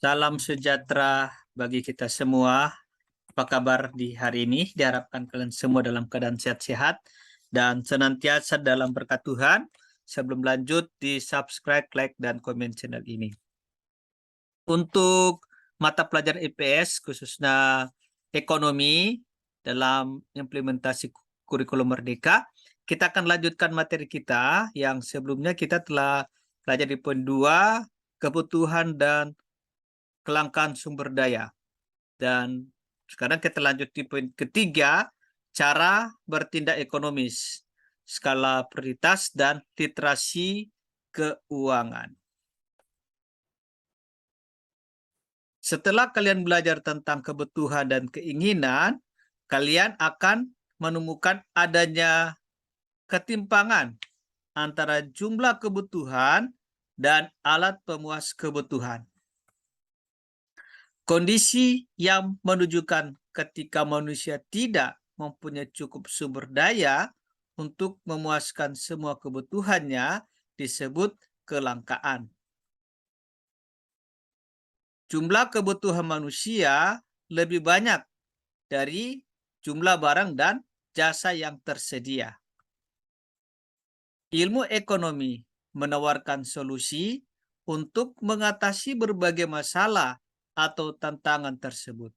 Salam sejahtera bagi kita semua. Apa kabar di hari ini? Diharapkan kalian semua dalam keadaan sehat-sehat dan senantiasa dalam berkat Tuhan. Sebelum lanjut, di subscribe, like, dan komen channel ini. Untuk mata pelajaran IPS, khususnya ekonomi dalam implementasi kurikulum Merdeka, kita akan lanjutkan materi kita yang sebelumnya kita telah pelajari poin 2, kebutuhan dan kelangkaan sumber daya. Dan sekarang kita lanjut di poin ketiga, cara bertindak ekonomis, skala prioritas, dan literasi keuangan. Setelah kalian belajar tentang kebutuhan dan keinginan, kalian akan menemukan adanya ketimpangan antara jumlah kebutuhan dan alat pemuas kebutuhan. Kondisi yang menunjukkan ketika manusia tidak mempunyai cukup sumber daya untuk memuaskan semua kebutuhannya disebut kelangkaan. Jumlah kebutuhan manusia lebih banyak dari jumlah barang dan jasa yang tersedia. Ilmu ekonomi menawarkan solusi untuk mengatasi berbagai masalah atau tantangan tersebut.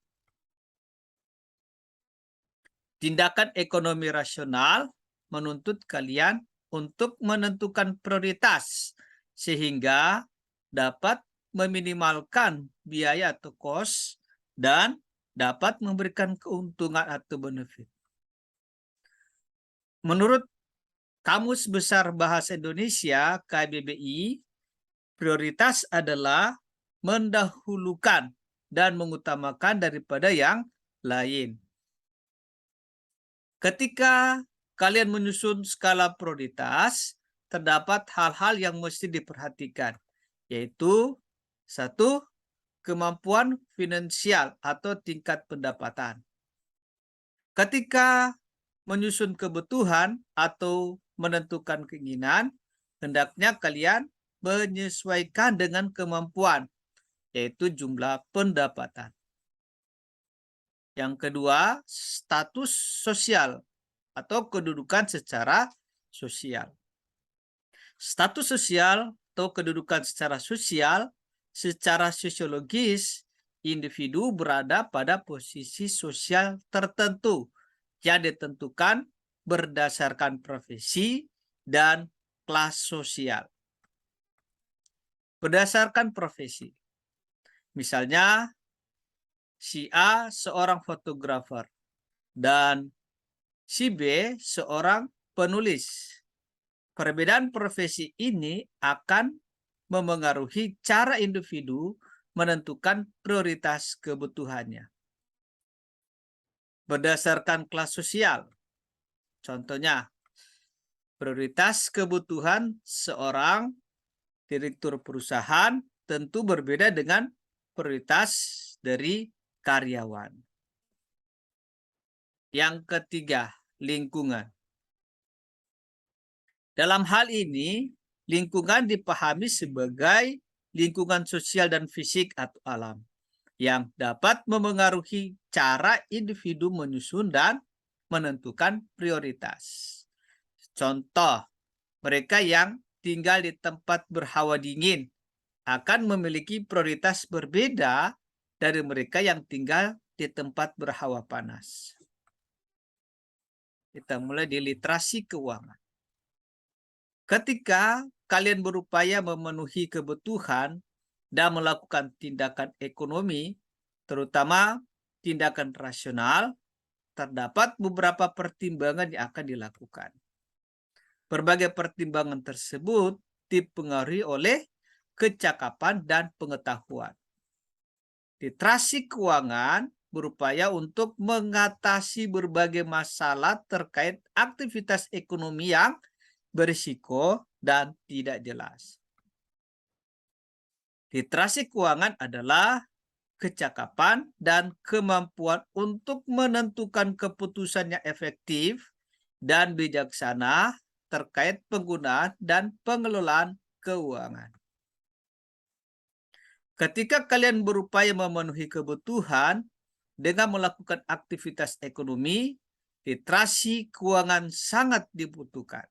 Tindakan ekonomi rasional menuntut kalian untuk menentukan prioritas sehingga dapat meminimalkan biaya atau cost dan dapat memberikan keuntungan atau benefit. Menurut Kamus Besar Bahasa Indonesia KBBI, prioritas adalah mendahulukan dan mengutamakan daripada yang lain. Ketika kalian menyusun skala prioritas, terdapat hal-hal yang mesti diperhatikan, yaitu 1. Kemampuan finansial atau tingkat pendapatan. Ketika menyusun kebutuhan atau menentukan keinginan, hendaknya kalian menyesuaikan dengan kemampuan, yaitu jumlah pendapatan. Yang kedua, status sosial atau kedudukan secara sosial. Status sosial atau kedudukan secara sosial, secara sosiologis, individu berada pada posisi sosial tertentu yang ditentukan berdasarkan profesi dan kelas sosial. Berdasarkan profesi, misalnya si A seorang fotografer dan si B seorang penulis. Perbedaan profesi ini akan memengaruhi cara individu menentukan prioritas kebutuhannya. Berdasarkan kelas sosial, contohnya prioritas kebutuhan seorang direktur perusahaan tentu berbeda dengan prioritas dari karyawan. Yang ketiga, lingkungan. Dalam hal ini, lingkungan dipahami sebagai lingkungan sosial dan fisik atau alam yang dapat memengaruhi cara individu menyusun dan menentukan prioritas. Contoh, mereka yang tinggal di tempat berhawa dingin akan memiliki prioritas berbeda dari mereka yang tinggal di tempat berhawa panas. Kita mulai di literasi keuangan. Ketika kalian berupaya memenuhi kebutuhan dan melakukan tindakan ekonomi, terutama tindakan rasional, terdapat beberapa pertimbangan yang akan dilakukan. Berbagai pertimbangan tersebut dipengaruhi oleh kecakapan dan pengetahuan. Literasi keuangan berupaya untuk mengatasi berbagai masalah terkait aktivitas ekonomi yang berisiko dan tidak jelas. Literasi keuangan adalah kecakapan dan kemampuan untuk menentukan keputusan yang efektif dan bijaksana terkait penggunaan dan pengelolaan keuangan. Ketika kalian berupaya memenuhi kebutuhan dengan melakukan aktivitas ekonomi, literasi keuangan sangat dibutuhkan.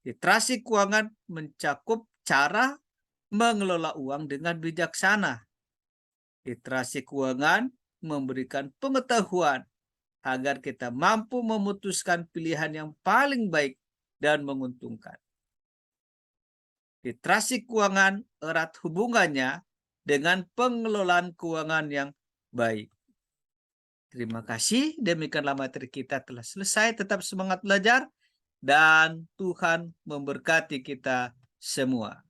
Literasi keuangan mencakup cara mengelola uang dengan bijaksana. Literasi keuangan memberikan pengetahuan agar kita mampu memutuskan pilihan yang paling baik dan menguntungkan. Literasi keuangan erat hubungannya dengan pengelolaan keuangan yang baik. Terima kasih, demikianlah materi kita telah selesai. Tetap semangat belajar dan Tuhan memberkati kita semua.